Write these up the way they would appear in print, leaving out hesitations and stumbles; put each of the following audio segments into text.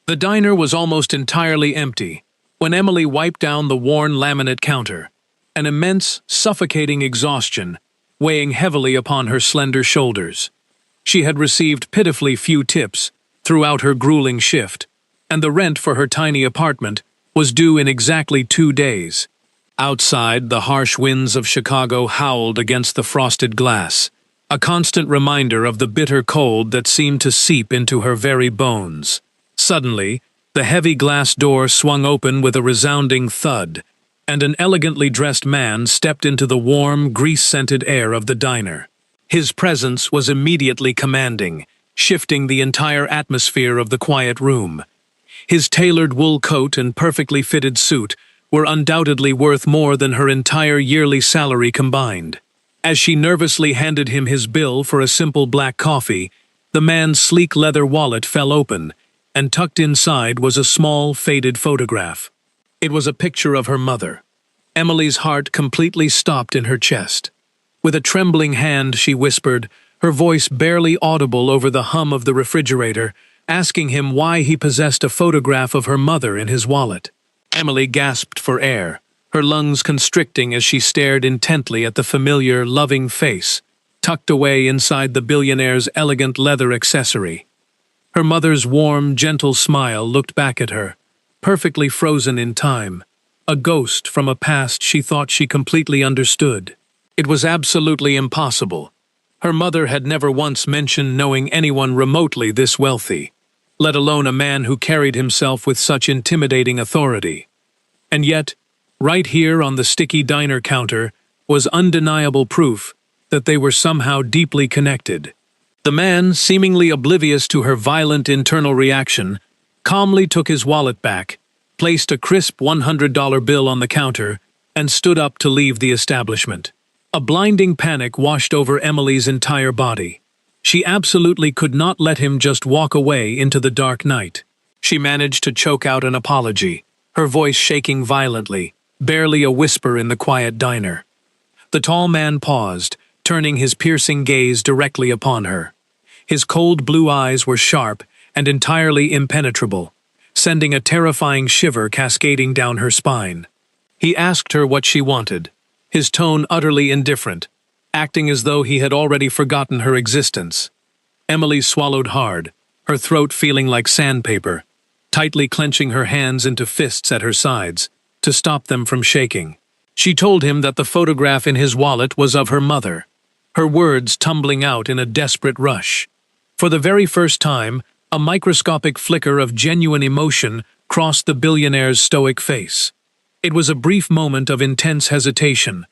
The diner was almost entirely empty when Emily wiped down the worn laminate counter, an immense, suffocating exhaustion weighing heavily upon her slender shoulders. She had received pitifully few tips throughout her grueling shift, and the rent for her tiny apartment was due in exactly 2 days. Outside, the harsh winds of Chicago howled against the frosted glass, a constant reminder of the bitter cold that seemed to seep into her very bones. Suddenly, the heavy glass door swung open with a resounding thud, and an elegantly dressed man stepped into the warm, grease-scented air of the diner. His presence was immediately commanding, shifting the entire atmosphere of the quiet room. His tailored wool coat and perfectly fitted suit were undoubtedly worth more than her entire yearly salary combined. As she nervously handed him his bill for a simple black coffee, the man's sleek leather wallet fell open, and tucked inside was a small, faded photograph. It was a picture of her mother. Emily's heart completely stopped in her chest. With a trembling hand, she whispered, her voice barely audible over the hum of the refrigerator, asking him why he possessed a photograph of her mother in his wallet. Emily gasped for air, her lungs constricting as she stared intently at the familiar, loving face, tucked away inside the billionaire's elegant leather accessory. Her mother's warm, gentle smile looked back at her, perfectly frozen in time, a ghost from a past she thought she completely understood. It was absolutely impossible. Her mother had never once mentioned knowing anyone remotely this wealthy, let alone a man who carried himself with such intimidating authority. And yet, right here on the sticky diner counter was undeniable proof that they were somehow deeply connected. The man, seemingly oblivious to her violent internal reaction, calmly took his wallet back, placed a crisp $100 bill on the counter, and stood up to leave the establishment. A blinding panic washed over Emily's entire body. She absolutely could not let him just walk away into the dark night. She managed to choke out an apology, her voice shaking violently, barely a whisper in the quiet diner. The tall man paused, turning his piercing gaze directly upon her. His cold blue eyes were sharp and entirely impenetrable, sending a terrifying shiver cascading down her spine. He asked her what she wanted, his tone utterly indifferent, acting as though he had already forgotten her existence. Emily swallowed hard, her throat feeling like sandpaper, tightly clenching her hands into fists at her sides, to stop them from shaking. She told him that the photograph in his wallet was of her mother, her words tumbling out in a desperate rush. For the very first time, a microscopic flicker of genuine emotion crossed the billionaire's stoic face. It was a brief moment of intense hesitation,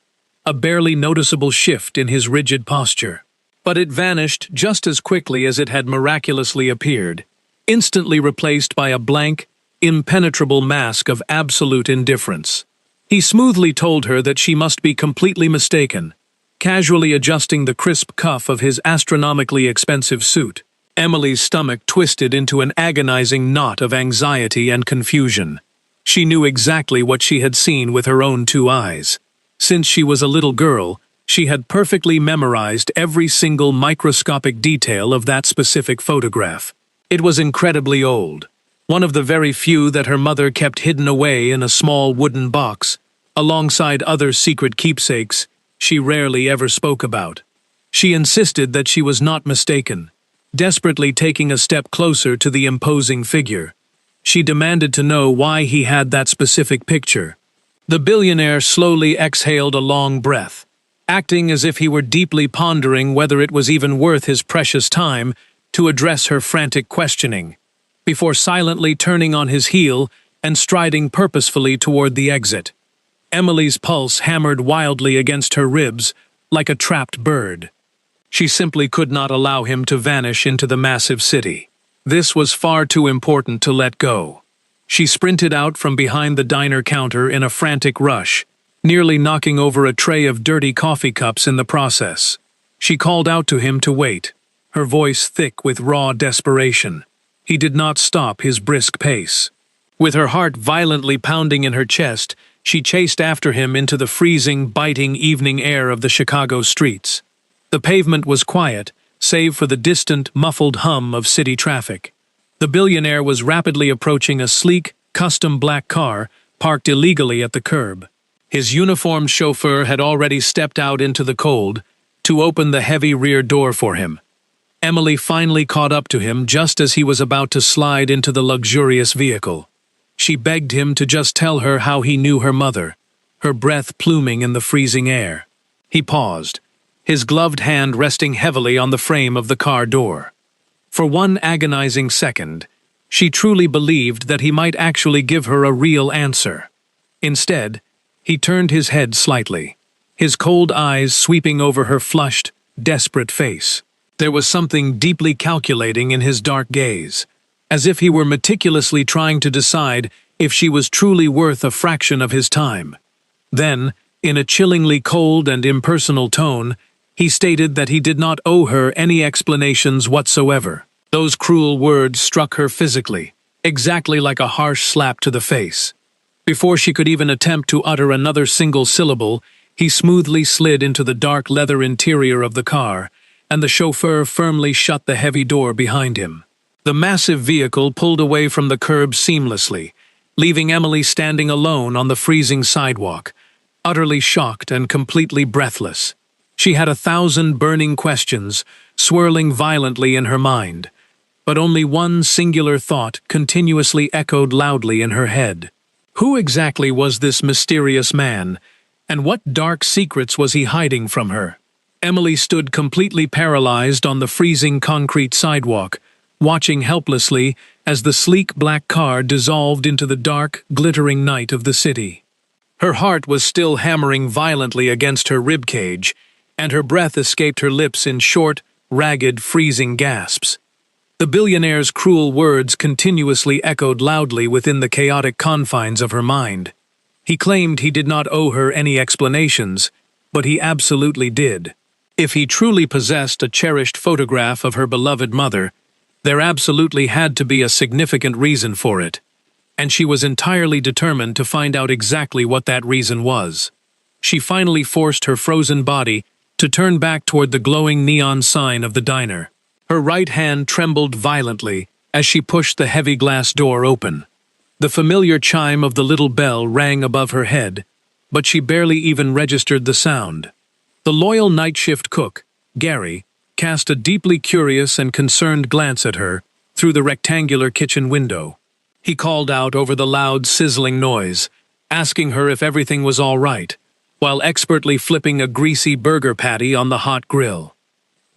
a barely noticeable shift in his rigid posture. But it vanished just as quickly as it had miraculously appeared, instantly replaced by a blank, impenetrable mask of absolute indifference. He smoothly told her that she must be completely mistaken, casually adjusting the crisp cuff of his astronomically expensive suit. Emily's stomach twisted into an agonizing knot of anxiety and confusion. She knew exactly what she had seen with her own 2 eyes. Since she was a little girl, she had perfectly memorized every single microscopic detail of that specific photograph. It was incredibly old, one of the very few that her mother kept hidden away in a small wooden box, alongside other secret keepsakes she rarely ever spoke about. She insisted that she was not mistaken, desperately taking a step closer to the imposing figure. She demanded to know why he had that specific picture. The billionaire slowly exhaled a long breath, acting as if he were deeply pondering whether it was even worth his precious time to address her frantic questioning, before silently turning on his heel and striding purposefully toward the exit. Emily's pulse hammered wildly against her ribs like a trapped bird. She simply could not allow him to vanish into the massive city. This was far too important to let go. She sprinted out from behind the diner counter in a frantic rush, nearly knocking over a tray of dirty coffee cups in the process. She called out to him to wait, her voice thick with raw desperation. He did not stop his brisk pace. With her heart violently pounding in her chest, she chased after him into the freezing, biting evening air of the Chicago streets. The pavement was quiet, save for the distant, muffled hum of city traffic. The billionaire was rapidly approaching a sleek, custom black car parked illegally at the curb. His uniformed chauffeur had already stepped out into the cold to open the heavy rear door for him. Emily finally caught up to him just as he was about to slide into the luxurious vehicle. She begged him to just tell her how he knew her mother, her breath pluming in the freezing air. He paused, his gloved hand resting heavily on the frame of the car door. For one agonizing second, she truly believed that he might actually give her a real answer. Instead, he turned his head slightly, his cold eyes sweeping over her flushed, desperate face. There was something deeply calculating in his dark gaze, as if he were meticulously trying to decide if she was truly worth a fraction of his time. Then, in a chillingly cold and impersonal tone, he stated that he did not owe her any explanations whatsoever. Those cruel words struck her physically, exactly like a harsh slap to the face. Before she could even attempt to utter another single syllable, he smoothly slid into the dark leather interior of the car, and the chauffeur firmly shut the heavy door behind him. The massive vehicle pulled away from the curb seamlessly, leaving Emily standing alone on the freezing sidewalk, utterly shocked and completely breathless. She had 1,000 burning questions swirling violently in her mind, but only one singular thought continuously echoed loudly in her head. Who exactly was this mysterious man, and what dark secrets was he hiding from her? Emily stood completely paralyzed on the freezing concrete sidewalk, watching helplessly as the sleek black car dissolved into the dark, glittering night of the city. Her heart was still hammering violently against her ribcage, and her breath escaped her lips in short, ragged, freezing gasps. The billionaire's cruel words continuously echoed loudly within the chaotic confines of her mind. He claimed he did not owe her any explanations, but he absolutely did. If he truly possessed a cherished photograph of her beloved mother, there absolutely had to be a significant reason for it, and she was entirely determined to find out exactly what that reason was. She finally forced her frozen body to turn back toward the glowing neon sign of the diner. Her right hand trembled violently as she pushed the heavy glass door open. The familiar chime of the little bell rang above her head, but she barely even registered the sound. The loyal night shift cook, Gary, cast a deeply curious and concerned glance at her through the rectangular kitchen window. He called out over the loud, sizzling noise, asking her if everything was all right, while expertly flipping a greasy burger patty on the hot grill.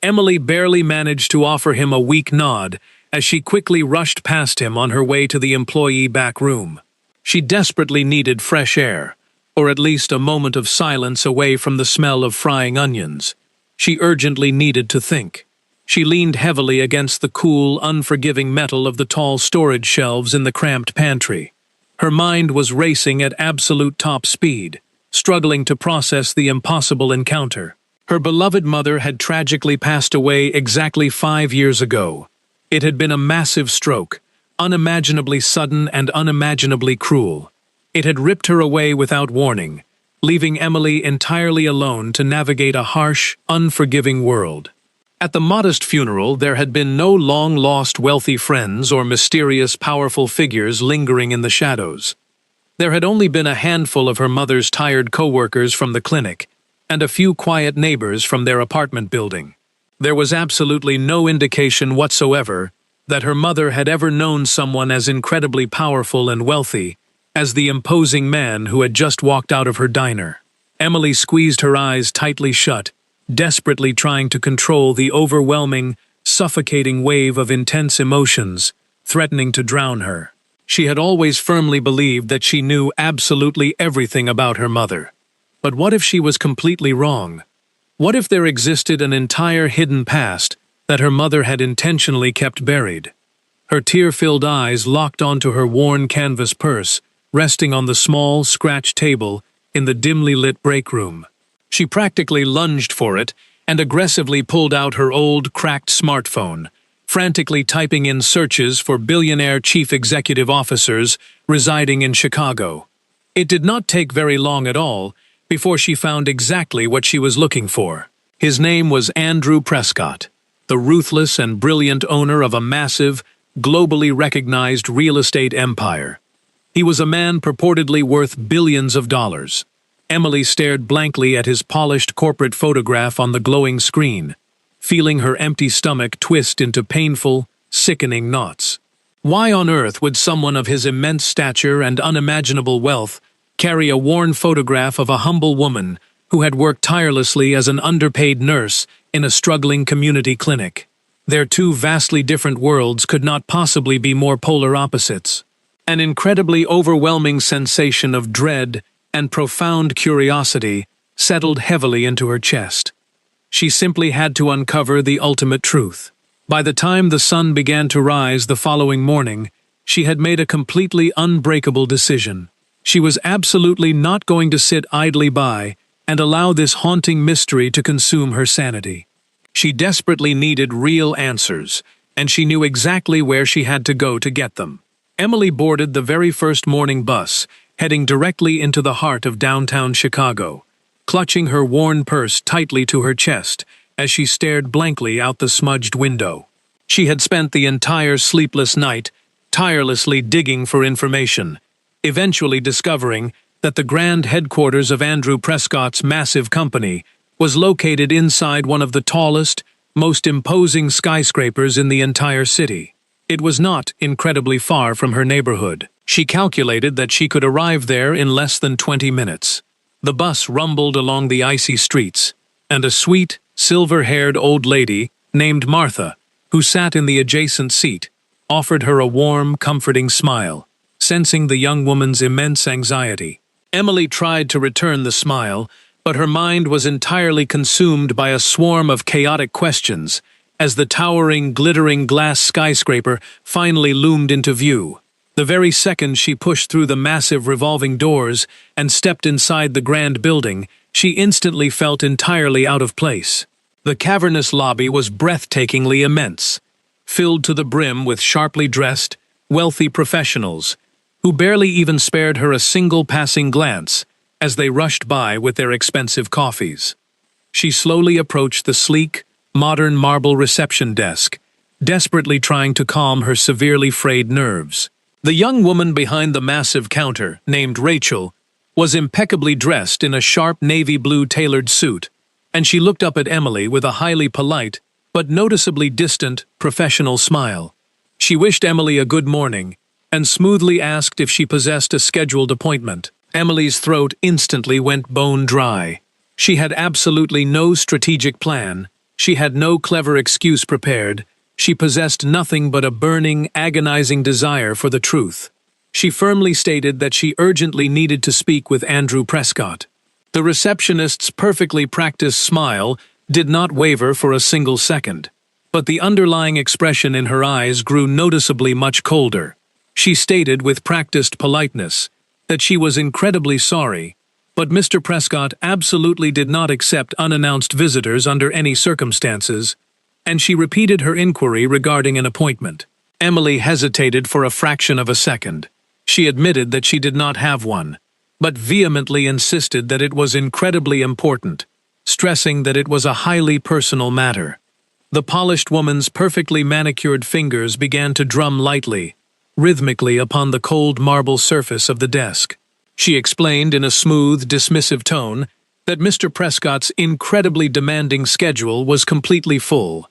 Emily barely managed to offer him a weak nod as she quickly rushed past him on her way to the employee back room. She desperately needed fresh air, or at least a moment of silence away from the smell of frying onions. She urgently needed to think. She leaned heavily against the cool, unforgiving metal of the tall storage shelves in the cramped pantry. Her mind was racing at absolute top speed, struggling to process the impossible encounter. Her beloved mother had tragically passed away exactly 5 years ago. It had been a massive stroke, unimaginably sudden and unimaginably cruel. It had ripped her away without warning, leaving Emily entirely alone to navigate a harsh, unforgiving world. At the modest funeral, there had been no long-lost wealthy friends or mysterious, powerful figures lingering in the shadows. There had only been a handful of her mother's tired co-workers from the clinic, and a few quiet neighbors from their apartment building. There was absolutely no indication whatsoever that her mother had ever known someone as incredibly powerful and wealthy as the imposing man who had just walked out of her diner. Emily squeezed her eyes tightly shut, desperately trying to control the overwhelming, suffocating wave of intense emotions threatening to drown her. She had always firmly believed that she knew absolutely everything about her mother. But what if she was completely wrong? What if there existed an entire hidden past that her mother had intentionally kept buried? Her tear-filled eyes locked onto her worn canvas purse, resting on the small, scratched table in the dimly lit break room. She practically lunged for it and aggressively pulled out her old, cracked smartphone, frantically typing in searches for billionaire chief executive officers residing in Chicago. It did not take very long at all before she found exactly what she was looking for. His name was Andrew Prescott, the ruthless and brilliant owner of a massive, globally recognized real estate empire. He was a man purportedly worth billions of dollars. Emily stared blankly at his polished corporate photograph on the glowing screen, feeling her empty stomach twist into painful, sickening knots. Why on earth would someone of his immense stature and unimaginable wealth carry a worn photograph of a humble woman who had worked tirelessly as an underpaid nurse in a struggling community clinic? Their two vastly different worlds could not possibly be more polar opposites. An incredibly overwhelming sensation of dread and profound curiosity settled heavily into her chest. She simply had to uncover the ultimate truth. By the time the sun began to rise the following morning, she had made a completely unbreakable decision. She was absolutely not going to sit idly by and allow this haunting mystery to consume her sanity. She desperately needed real answers, and she knew exactly where she had to go to get them. Emily boarded the very first morning bus, heading directly into the heart of downtown Chicago, clutching her worn purse tightly to her chest as she stared blankly out the smudged window. She had spent the entire sleepless night tirelessly digging for information, eventually discovering that the grand headquarters of Andrew Prescott's massive company was located inside one of the tallest, most imposing skyscrapers in the entire city. It was not incredibly far from her neighborhood. She calculated that she could arrive there in less than 20 minutes. The bus rumbled along the icy streets, and a sweet, silver-haired old lady named Martha, who sat in the adjacent seat, offered her a warm, comforting smile, sensing the young woman's immense anxiety. Emily tried to return the smile, but her mind was entirely consumed by a swarm of chaotic questions as the towering, glittering glass skyscraper finally loomed into view. The very second she pushed through the massive revolving doors and stepped inside the grand building, she instantly felt entirely out of place. The cavernous lobby was breathtakingly immense, filled to the brim with sharply dressed, wealthy professionals, who barely even spared her a single passing glance as they rushed by with their expensive coffees. She slowly approached the sleek, modern marble reception desk, desperately trying to calm her severely frayed nerves. The young woman behind the massive counter, named Rachel, was impeccably dressed in a sharp navy blue tailored suit, and she looked up at Emily with a highly polite, but noticeably distant, professional smile. She wished Emily a good morning, and smoothly asked if she possessed a scheduled appointment. Emily's throat instantly went bone dry. She had absolutely no strategic plan. She had no clever excuse prepared. She possessed nothing but a burning, agonizing desire for the truth. She firmly stated that she urgently needed to speak with Andrew Prescott. The receptionist's perfectly practiced smile did not waver for a single second, but the underlying expression in her eyes grew noticeably much colder. She stated with practiced politeness that she was incredibly sorry, but Mr. Prescott absolutely did not accept unannounced visitors under any circumstances, and she repeated her inquiry regarding an appointment. Emily hesitated for a fraction of a second. She admitted that she did not have one, but vehemently insisted that it was incredibly important, stressing that it was a highly personal matter. The polished woman's perfectly manicured fingers began to drum lightly, rhythmically upon the cold marble surface of the desk. She explained in a smooth, dismissive tone that Mr. Prescott's incredibly demanding schedule was completely full,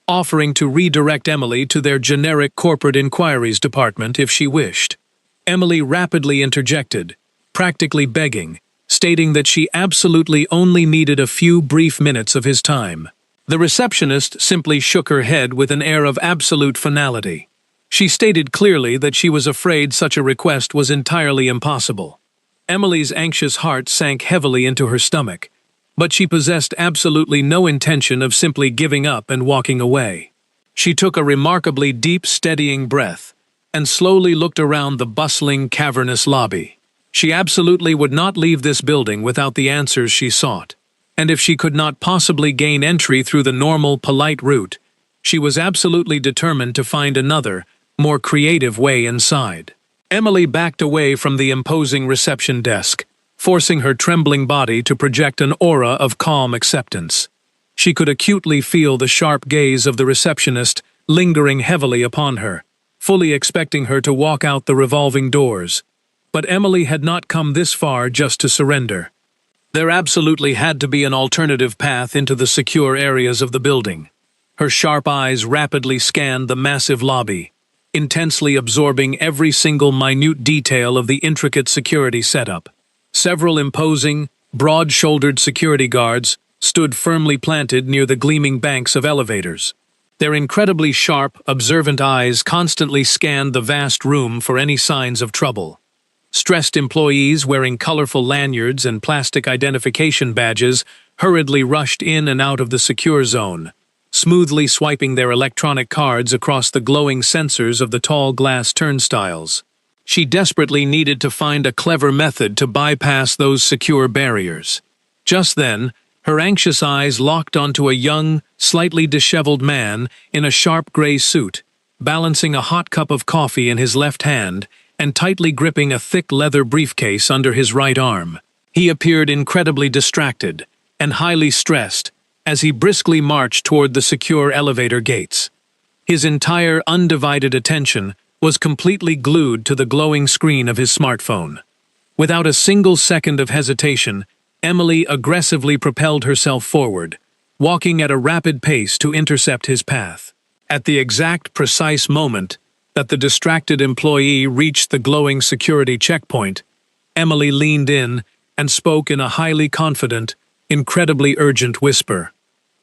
offering to redirect Emily to their generic corporate inquiries department if she wished. Emily rapidly interjected, practically begging, stating that she absolutely only needed a few brief minutes of his time. The receptionist simply shook her head with an air of absolute finality. She stated clearly that she was afraid such a request was entirely impossible. Emily's anxious heart sank heavily into her stomach, but she possessed absolutely no intention of simply giving up and walking away. She took a remarkably deep, steadying breath and slowly looked around the bustling, cavernous lobby. She absolutely would not leave this building without the answers she sought, and if she could not possibly gain entry through the normal, polite route, she was absolutely determined to find another, more creative way inside. Emily backed away from the imposing reception desk, forcing her trembling body to project an aura of calm acceptance. She could acutely feel the sharp gaze of the receptionist lingering heavily upon her, fully expecting her to walk out the revolving doors. But Emily had not come this far just to surrender. There absolutely had to be an alternative path into the secure areas of the building. Her sharp eyes rapidly scanned the massive lobby, intensely absorbing every single minute detail of the intricate security setup. Several imposing, broad-shouldered security guards stood firmly planted near the gleaming banks of elevators. Their incredibly sharp, observant eyes constantly scanned the vast room for any signs of trouble. Stressed employees wearing colorful lanyards and plastic identification badges hurriedly rushed in and out of the secure zone, smoothly swiping their electronic cards across the glowing sensors of the tall glass turnstiles. She desperately needed to find a clever method to bypass those secure barriers. Just then, her anxious eyes locked onto a young, slightly disheveled man in a sharp gray suit, balancing a hot cup of coffee in his left hand and tightly gripping a thick leather briefcase under his right arm. He appeared incredibly distracted and highly stressed as he briskly marched toward the secure elevator gates. His entire undivided attention was completely glued to the glowing screen of his smartphone. Without a single second of hesitation, Emily aggressively propelled herself forward, walking at a rapid pace to intercept his path. At the exact precise moment that the distracted employee reached the glowing security checkpoint, Emily leaned in and spoke in a highly confident, incredibly urgent whisper.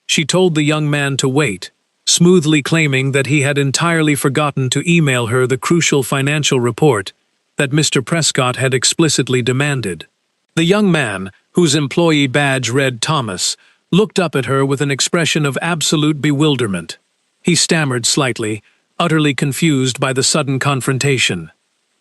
She told the young man to wait, smoothly claiming that he had entirely forgotten to email her the crucial financial report that Mr. Prescott had explicitly demanded. The young man, whose employee badge read Thomas, looked up at her with an expression of absolute bewilderment. He stammered slightly, utterly confused by the sudden confrontation.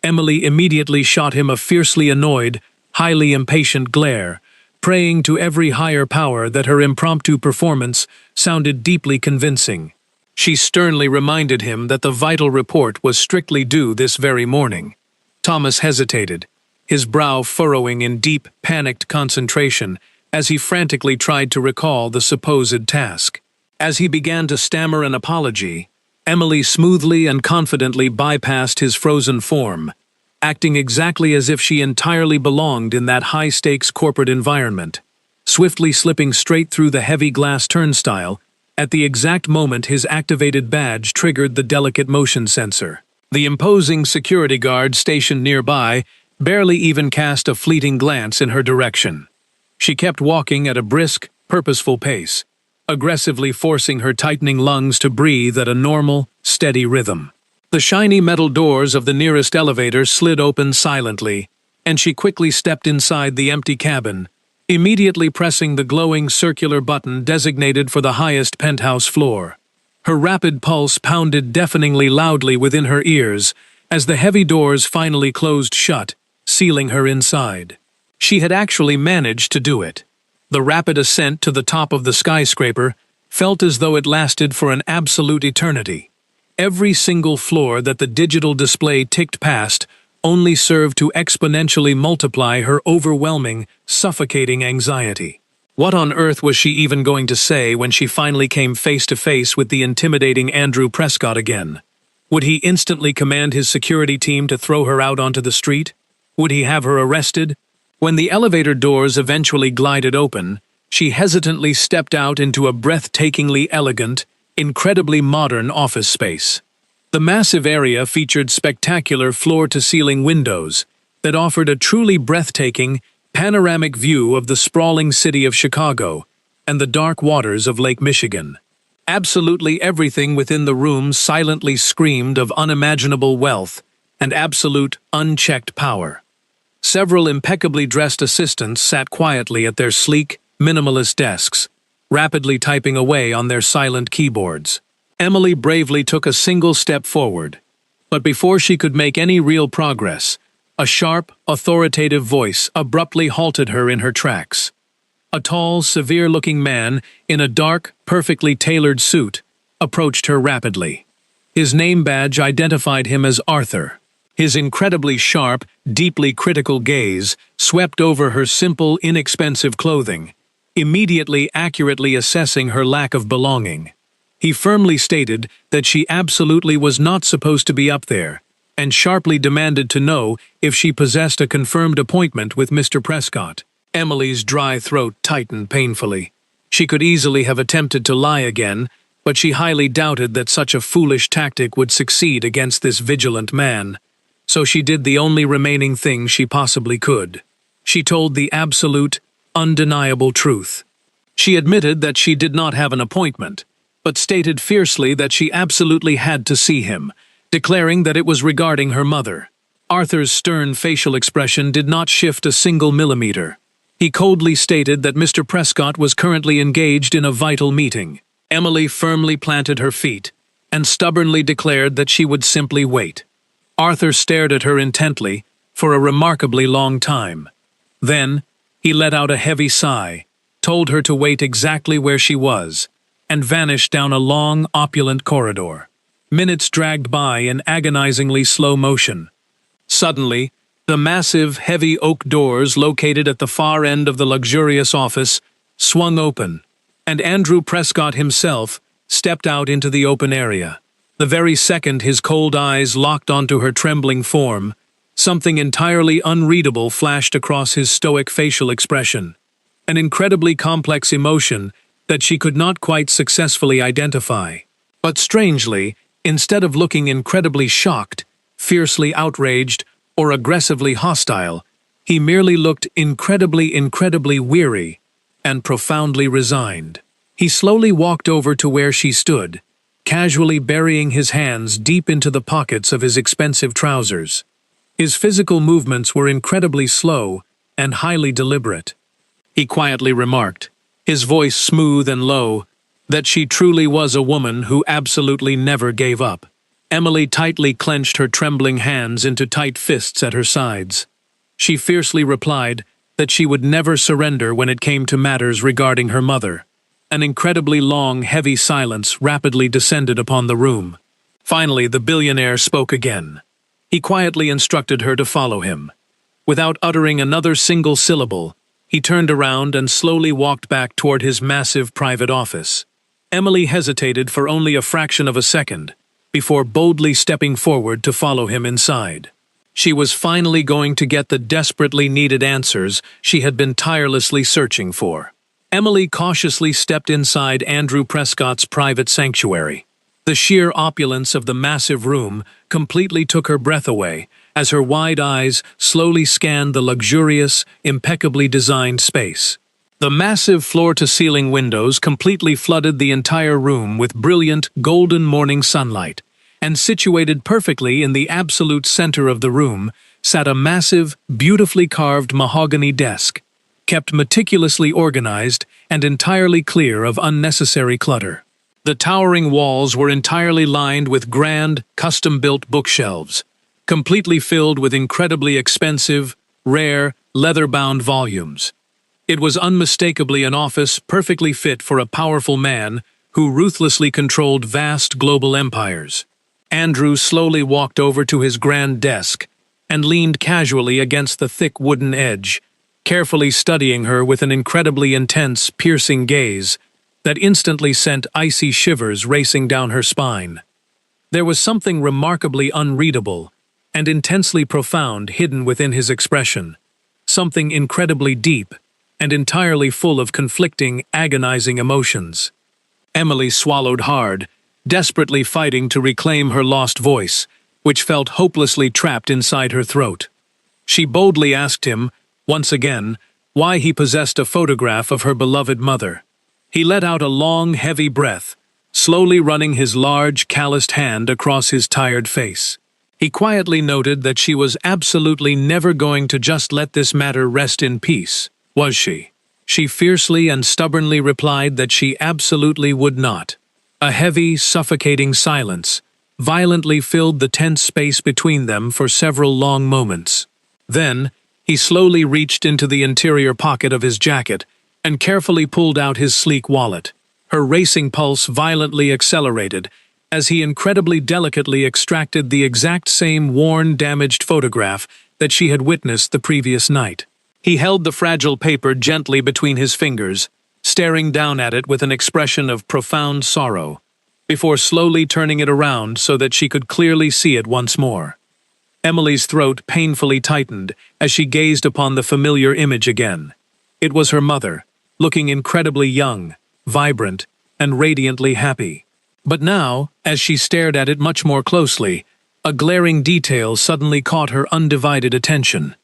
Emily immediately shot him a fiercely annoyed, highly impatient glare, praying to every higher power that her impromptu performance sounded deeply convincing. She sternly reminded him that the vital report was strictly due this very morning. Thomas hesitated, his brow furrowing in deep, panicked concentration as he frantically tried to recall the supposed task. As he began to stammer an apology, Emily smoothly and confidently bypassed his frozen form, acting exactly as if she entirely belonged in that high-stakes corporate environment, swiftly slipping straight through the heavy glass turnstile at the exact moment his activated badge triggered the delicate motion sensor. The imposing security guard stationed nearby barely even cast a fleeting glance in her direction. She kept walking at a brisk, purposeful pace, aggressively forcing her tightening lungs to breathe at a normal, steady rhythm. The shiny metal doors of the nearest elevator slid open silently, and she quickly stepped inside the empty cabin, immediately pressing the glowing circular button designated for the highest penthouse floor. Her rapid pulse pounded deafeningly loudly within her ears as the heavy doors finally closed shut, sealing her inside. She had actually managed to do it. The rapid ascent to the top of the skyscraper felt as though it lasted for an absolute eternity. Every single floor that the digital display ticked past only served to exponentially multiply her overwhelming, suffocating anxiety. What on earth was she even going to say when she finally came face to face with the intimidating Andrew Prescott again? Would he instantly command his security team to throw her out onto the street? Would he have her arrested? When the elevator doors eventually glided open, she hesitantly stepped out into a breathtakingly elegant, incredibly modern office space. The massive area featured spectacular floor-to-ceiling windows that offered a truly breathtaking, panoramic view of the sprawling city of Chicago and the dark waters of Lake Michigan. Absolutely everything within the room silently screamed of unimaginable wealth and absolute, unchecked power. Several impeccably dressed assistants sat quietly at their sleek, minimalist desks, rapidly typing away on their silent keyboards. Emily bravely took a single step forward, but before she could make any real progress, a sharp, authoritative voice abruptly halted her in her tracks. A tall, severe-looking man in a dark, perfectly tailored suit approached her rapidly. His name badge identified him as Arthur. His incredibly sharp, deeply critical gaze swept over her simple, inexpensive clothing, immediately accurately assessing her lack of belonging. He firmly stated that she absolutely was not supposed to be up there, and sharply demanded to know if she possessed a confirmed appointment with Mr. Prescott. Emily's dry throat tightened painfully. She could easily have attempted to lie again, but she highly doubted that such a foolish tactic would succeed against this vigilant man. So she did the only remaining thing she possibly could. She told the absolute, undeniable truth. She admitted that she did not have an appointment, but stated fiercely that she absolutely had to see him, declaring that it was regarding her mother. Arthur's stern facial expression did not shift a single millimeter. He coldly stated that Mr. Prescott was currently engaged in a vital meeting. Emily firmly planted her feet and stubbornly declared that she would simply wait. Arthur stared at her intently for a remarkably long time. Then, he let out a heavy sigh, told her to wait exactly where she was, and vanished down a long, opulent corridor. Minutes dragged by in agonizingly slow motion. Suddenly, the massive, heavy oak doors located at the far end of the luxurious office swung open, and Andrew Prescott himself stepped out into the open area. The very second his cold eyes locked onto her trembling form, something entirely unreadable flashed across his stoic facial expression, an incredibly complex emotion that she could not quite successfully identify. But strangely, instead of looking incredibly shocked, fiercely outraged, or aggressively hostile, he merely looked incredibly weary and profoundly resigned. He slowly walked over to where she stood, casually burying his hands deep into the pockets of his expensive trousers. His physical movements were incredibly slow and highly deliberate. He quietly remarked, his voice smooth and low, that she truly was a woman who absolutely never gave up. Emily tightly clenched her trembling hands into tight fists at her sides. She fiercely replied that she would never surrender when it came to matters regarding her mother. An incredibly long, heavy silence rapidly descended upon the room. Finally, the billionaire spoke again. He quietly instructed her to follow him. Without uttering another single syllable, he turned around and slowly walked back toward his massive private office. Emily hesitated for only a fraction of a second, before boldly stepping forward to follow him inside. She was finally going to get the desperately needed answers she had been tirelessly searching for. Emily cautiously stepped inside Andrew Prescott's private sanctuary. The sheer opulence of the massive room completely took her breath away as her wide eyes slowly scanned the luxurious, impeccably designed space. The massive floor-to-ceiling windows completely flooded the entire room with brilliant, golden morning sunlight, and situated perfectly in the absolute center of the room sat a massive, beautifully carved mahogany desk, kept meticulously organized and entirely clear of unnecessary clutter. The towering walls were entirely lined with grand, custom-built bookshelves, completely filled with incredibly expensive, rare, leather-bound volumes. It was unmistakably an office perfectly fit for a powerful man who ruthlessly controlled vast global empires. Andrew slowly walked over to his grand desk and leaned casually against the thick wooden edge, carefully studying her with an incredibly intense, piercing gaze that instantly sent icy shivers racing down her spine. There was something remarkably unreadable and intensely profound hidden within his expression, something incredibly deep and entirely full of conflicting, agonizing emotions. Emily swallowed hard, desperately fighting to reclaim her lost voice, which felt hopelessly trapped inside her throat. She boldly asked him, once again, why he possessed a photograph of her beloved mother. He let out a long, heavy breath, slowly running his large, calloused hand across his tired face. He quietly noted that she was absolutely never going to just let this matter rest in peace, was she? She fiercely and stubbornly replied that she absolutely would not. A heavy, suffocating silence violently filled the tense space between them for several long moments. Then, he slowly reached into the interior pocket of his jacket and carefully pulled out his sleek wallet. Her racing pulse violently accelerated as he incredibly delicately extracted the exact same worn, damaged photograph that she had witnessed the previous night. He held the fragile paper gently between his fingers, staring down at it with an expression of profound sorrow. before slowly turning it around so that she could clearly see it once more. Emily's throat painfully tightened as she gazed upon the familiar image again. It was her mother, looking incredibly young, vibrant, and radiantly happy. But now, as she stared at it much more closely, a glaring detail suddenly caught her undivided attention.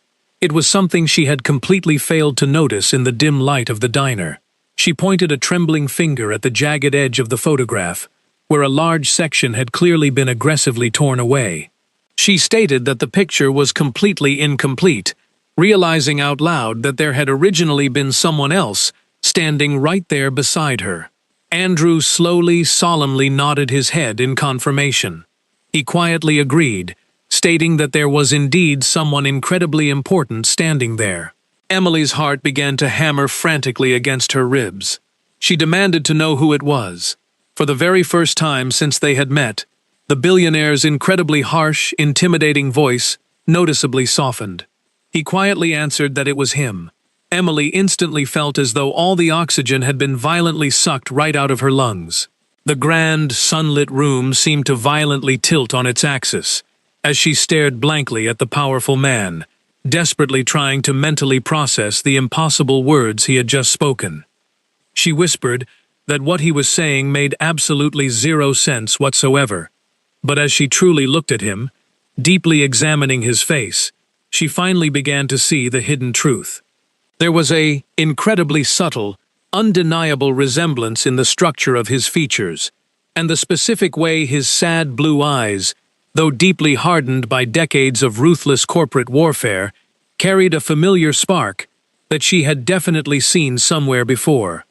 It was something she had completely failed to notice in the dim light of the diner. She pointed a trembling finger at the jagged edge of the photograph, where a large section had clearly been aggressively torn away. She stated that the picture was completely incomplete, realizing out loud that there had originally been someone else standing right there beside her. Andrew slowly, solemnly nodded his head in confirmation. He quietly agreed, stating that there was indeed someone incredibly important standing there. Emily's heart began to hammer frantically against her ribs. She demanded to know who it was. For the very first time since they had met, the billionaire's incredibly harsh, intimidating voice noticeably softened. He quietly answered that it was him. Emily instantly felt as though all the oxygen had been violently sucked right out of her lungs. The grand, sunlit room seemed to violently tilt on its axis, as she stared blankly at the powerful man, desperately trying to mentally process the impossible words he had just spoken. She whispered that what he was saying made absolutely zero sense whatsoever, but as she truly looked at him, deeply examining his face, she finally began to see the hidden truth. There was an incredibly subtle, undeniable resemblance in the structure of his features, and the specific way his sad blue eyes, though deeply hardened by decades of ruthless corporate warfare, carried a familiar spark that she had definitely seen somewhere before.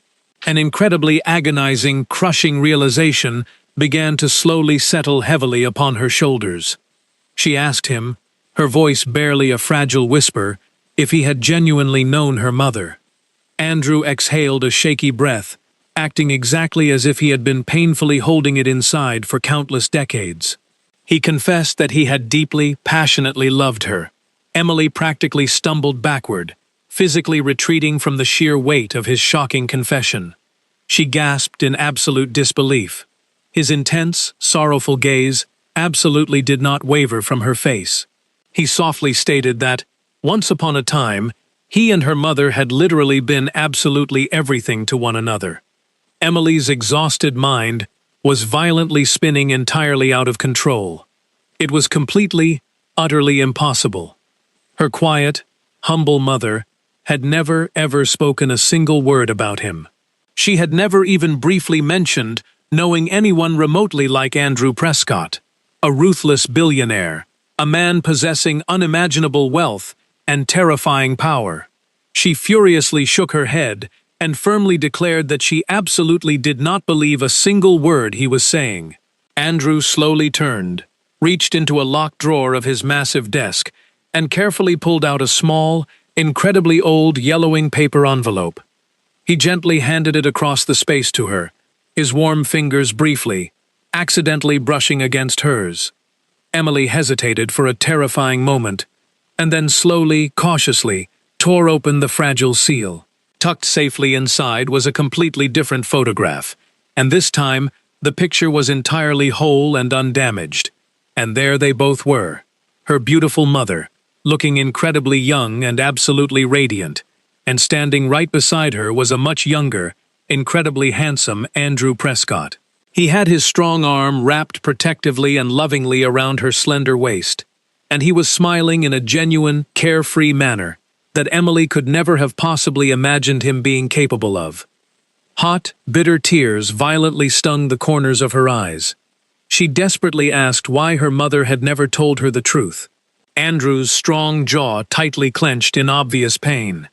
An incredibly agonizing, crushing realization began to slowly settle heavily upon her shoulders. She asked him, her voice barely a fragile whisper, if he had genuinely known her mother. Andrew exhaled a shaky breath, acting exactly as if he had been painfully holding it inside for countless decades. He confessed that he had deeply, passionately loved her. Emily practically stumbled backward, physically retreating from the sheer weight of his shocking confession. She gasped in absolute disbelief. His intense, sorrowful gaze absolutely did not waver from her face. He softly stated that, once upon a time, he and her mother had literally been absolutely everything to one another. Emily's exhausted mind was violently spinning entirely out of control. It was completely, utterly impossible. Her quiet, humble mother had never, ever spoken a single word about him. She had never even briefly mentioned knowing anyone remotely like Andrew Prescott, a ruthless billionaire, a man possessing unimaginable wealth and terrifying power. She furiously shook her head and firmly declared that she absolutely did not believe a single word he was saying. Andrew slowly turned, reached into a locked drawer of his massive desk, and carefully pulled out a small, incredibly old yellowing paper envelope. He gently handed it across the space to her, his warm fingers briefly, accidentally brushing against hers. Emily hesitated for a terrifying moment, and then slowly, cautiously, tore open the fragile seal. Tucked safely inside was a completely different photograph, and this time the picture was entirely whole and undamaged. And there they both were, her beautiful mother, looking incredibly young and absolutely radiant, and standing right beside her was a much younger, incredibly handsome Andrew Prescott. He had his strong arm wrapped protectively and lovingly around her slender waist, and he was smiling in a genuine, carefree manner that Emily could never have possibly imagined him being capable of. Hot, bitter tears violently stung the corners of her eyes. She desperately asked why her mother had never told her the truth. Andrew's strong jaw tightly clenched in obvious pain.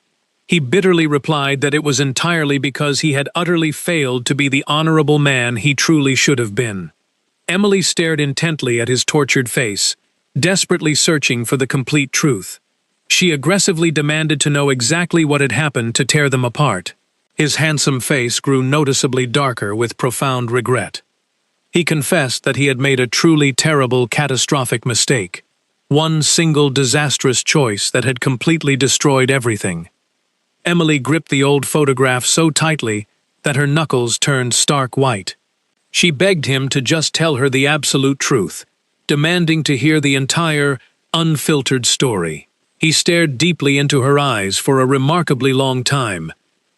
He bitterly replied that it was entirely because he had utterly failed to be the honorable man he truly should have been. Emily stared intently at his tortured face, desperately searching for the complete truth. She aggressively demanded to know exactly what had happened to tear them apart. His handsome face grew noticeably darker with profound regret. He confessed that he had made a truly terrible, catastrophic mistake. One single disastrous choice that had completely destroyed everything. Emily gripped the old photograph so tightly that her knuckles turned stark white. She begged him to just tell her the absolute truth, demanding to hear the entire, unfiltered story. He stared deeply into her eyes for a remarkably long time,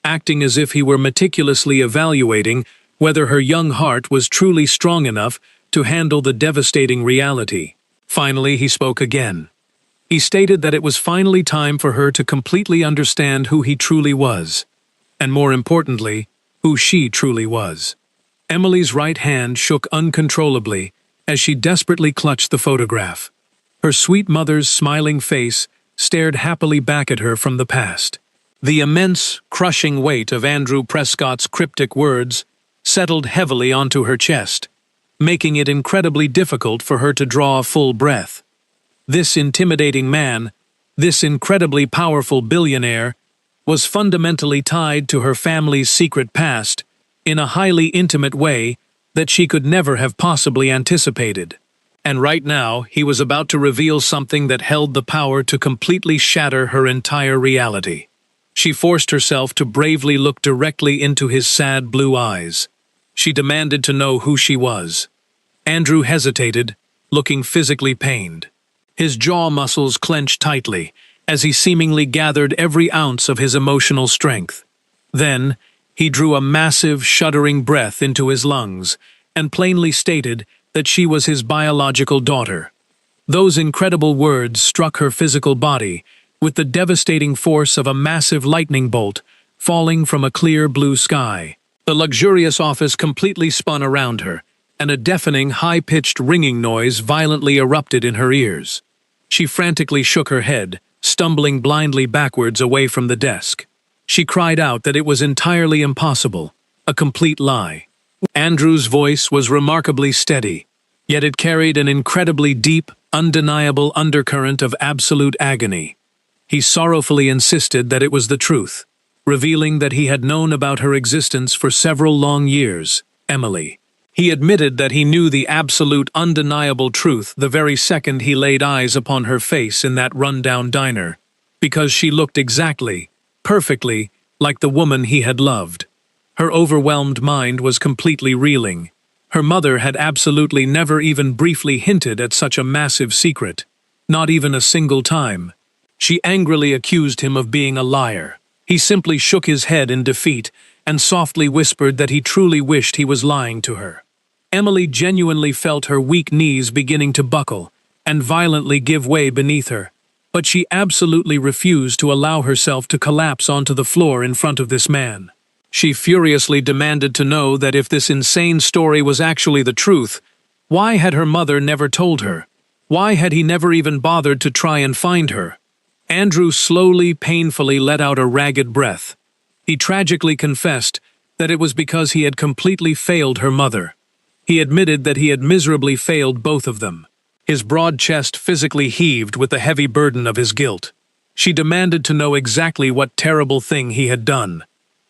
acting as if he were meticulously evaluating whether her young heart was truly strong enough to handle the devastating reality. Finally, he spoke again. He stated that it was finally time for her to completely understand who he truly was, and more importantly, who she truly was. Emily's right hand shook uncontrollably as she desperately clutched the photograph. Her sweet mother's smiling face stared happily back at her from the past. The immense, crushing weight of Andrew Prescott's cryptic words settled heavily onto her chest, making it incredibly difficult for her to draw a full breath. This intimidating man, this incredibly powerful billionaire, was fundamentally tied to her family's secret past in a highly intimate way that she could never have possibly anticipated. And right now, he was about to reveal something that held the power to completely shatter her entire reality. She forced herself to bravely look directly into his sad blue eyes. She demanded to know who she was. Andrew hesitated, looking physically pained. His jaw muscles clenched tightly as he seemingly gathered every ounce of his emotional strength. Then, he drew a massive, shuddering breath into his lungs and plainly stated that she was his biological daughter. Those incredible words struck her physical body with the devastating force of a massive lightning bolt falling from a clear blue sky. The luxurious office completely spun around her, and a deafening, high-pitched ringing noise violently erupted in her ears. She frantically shook her head, stumbling blindly backwards away from the desk. She cried out that it was entirely impossible, a complete lie. Andrew's voice was remarkably steady, yet it carried an incredibly deep, undeniable undercurrent of absolute agony. He sorrowfully insisted that it was the truth, revealing that he had known about her existence for several long years, Emily. He admitted that he knew the absolute, undeniable truth the very second he laid eyes upon her face in that run-down diner, because she looked exactly, perfectly, like the woman he had loved. Her overwhelmed mind was completely reeling. Her mother had absolutely never even briefly hinted at such a massive secret, not even a single time. She angrily accused him of being a liar. He simply shook his head in defeat and softly whispered that he truly wished he was lying to her. Emily genuinely felt her weak knees beginning to buckle and violently give way beneath her, but she absolutely refused to allow herself to collapse onto the floor in front of this man. She furiously demanded to know that if this insane story was actually the truth, why had her mother never told her? Why had he never even bothered to try and find her? Andrew slowly, painfully let out a ragged breath. He tragically confessed that it was because he had completely failed her mother. He admitted that he had miserably failed both of them. His broad chest physically heaved with the heavy burden of his guilt. She demanded to know exactly what terrible thing he had done.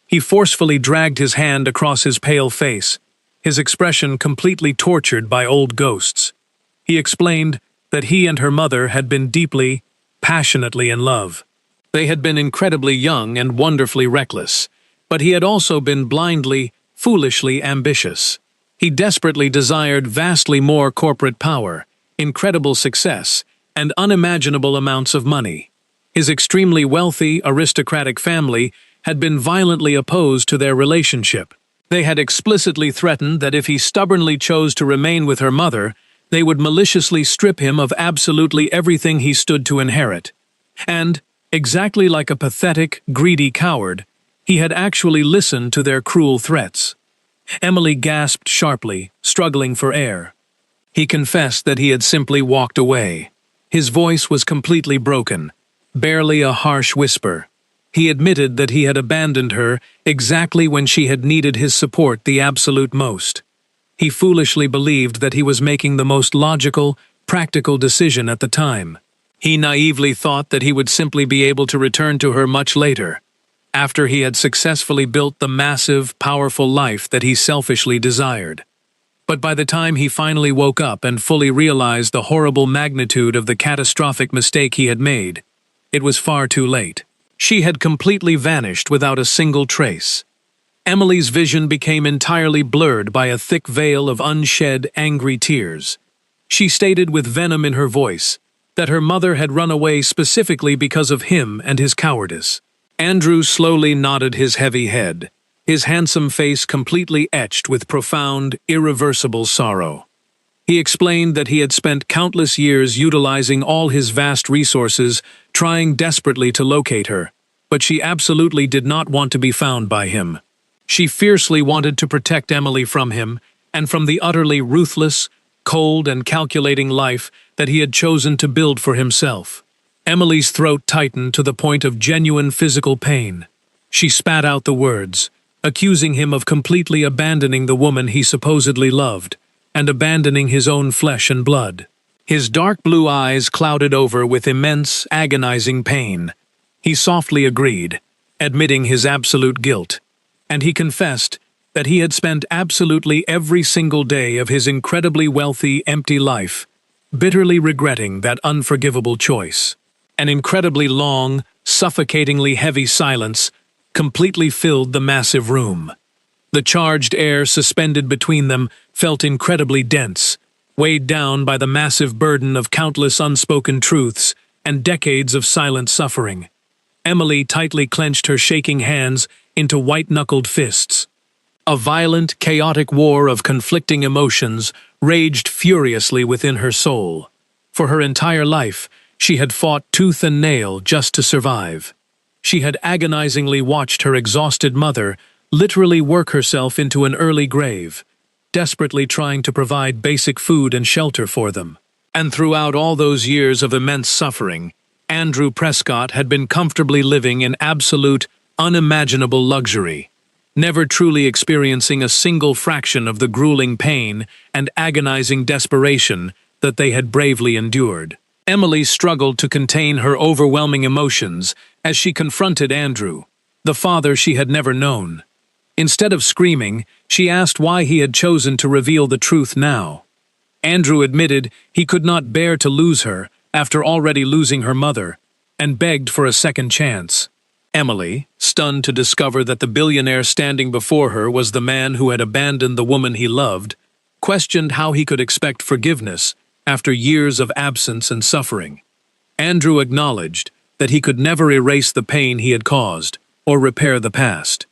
He forcefully dragged his hand across his pale face, his expression completely tortured by old ghosts. He explained that he and her mother had been deeply, passionately in love. They had been incredibly young and wonderfully reckless, but he had also been blindly, foolishly ambitious. He desperately desired vastly more corporate power, incredible success, and unimaginable amounts of money. His extremely wealthy, aristocratic family had been violently opposed to their relationship. They had explicitly threatened that if he stubbornly chose to remain with her mother, they would maliciously strip him of absolutely everything he stood to inherit. And, exactly like a pathetic, greedy coward, he had actually listened to their cruel threats. Emily gasped sharply, struggling for air. He confessed that he had simply walked away. His voice was completely broken, barely a harsh whisper. He admitted that he had abandoned her exactly when she had needed his support the absolute most. He foolishly believed that he was making the most logical, practical decision at the time. He naively thought that he would simply be able to return to her much later, after he had successfully built the massive, powerful life that he selfishly desired. But by the time he finally woke up and fully realized the horrible magnitude of the catastrophic mistake he had made, it was far too late. She had completely vanished without a single trace. Emily's vision became entirely blurred by a thick veil of unshed, angry tears. She stated with venom in her voice that her mother had run away specifically because of him and his cowardice. Andrew slowly nodded his heavy head, his handsome face completely etched with profound, irreversible sorrow. He explained that he had spent countless years utilizing all his vast resources, trying desperately to locate her, but she absolutely did not want to be found by him. She fiercely wanted to protect Emily from him, and from the utterly ruthless, cold and calculating life that he had chosen to build for himself. Emily's throat tightened to the point of genuine physical pain. She spat out the words, accusing him of completely abandoning the woman he supposedly loved, and abandoning his own flesh and blood. His dark blue eyes clouded over with immense, agonizing pain. He softly agreed, admitting his absolute guilt, and he confessed that he had spent absolutely every single day of his incredibly wealthy, empty life, bitterly regretting that unforgivable choice. An incredibly long, suffocatingly heavy silence completely filled the massive room. The charged air suspended between them felt incredibly dense, weighed down by the massive burden of countless unspoken truths and decades of silent suffering. Emily tightly clenched her shaking hands into white-knuckled fists. A violent, chaotic war of conflicting emotions raged furiously within her soul. For her entire life, she had fought tooth and nail just to survive. She had agonizingly watched her exhausted mother literally work herself into an early grave, desperately trying to provide basic food and shelter for them. And throughout all those years of immense suffering, Andrew Prescott had been comfortably living in absolute, unimaginable luxury, never truly experiencing a single fraction of the grueling pain and agonizing desperation that they had bravely endured. Emily struggled to contain her overwhelming emotions as she confronted Andrew, the father she had never known. Instead of screaming, she asked why he had chosen to reveal the truth now. Andrew admitted he could not bear to lose her after already losing her mother, and begged for a second chance. Emily, stunned to discover that the billionaire standing before her was the man who had abandoned the woman he loved, questioned how he could expect forgiveness after years of absence and suffering. Andrew acknowledged that he could never erase the pain he had caused or repair the past.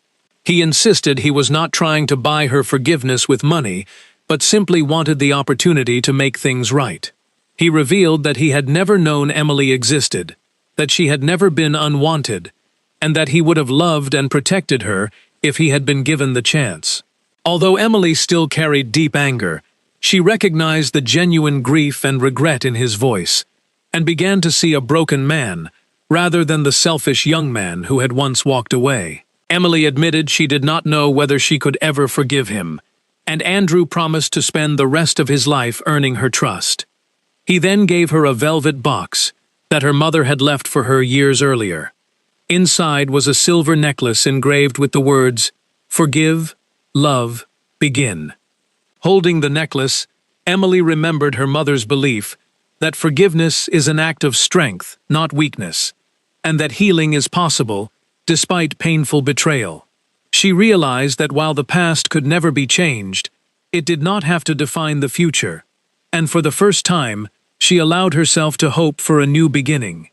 He insisted he was not trying to buy her forgiveness with money, but simply wanted the opportunity to make things right. He revealed that he had never known Emily existed, that she had never been unwanted, and that he would have loved and protected her if he had been given the chance. Although Emily still carried deep anger, she recognized the genuine grief and regret in his voice, and began to see a broken man, rather than the selfish young man who had once walked away. Emily admitted she did not know whether she could ever forgive him, and Andrew promised to spend the rest of his life earning her trust. He then gave her a velvet box that her mother had left for her years earlier. Inside was a silver necklace engraved with the words, "Forgive, love, begin." Holding the necklace, Emily remembered her mother's belief that forgiveness is an act of strength, not weakness, and that healing is possible despite painful betrayal. She realized that while the past could never be changed, it did not have to define the future, and for the first time, she allowed herself to hope for a new beginning.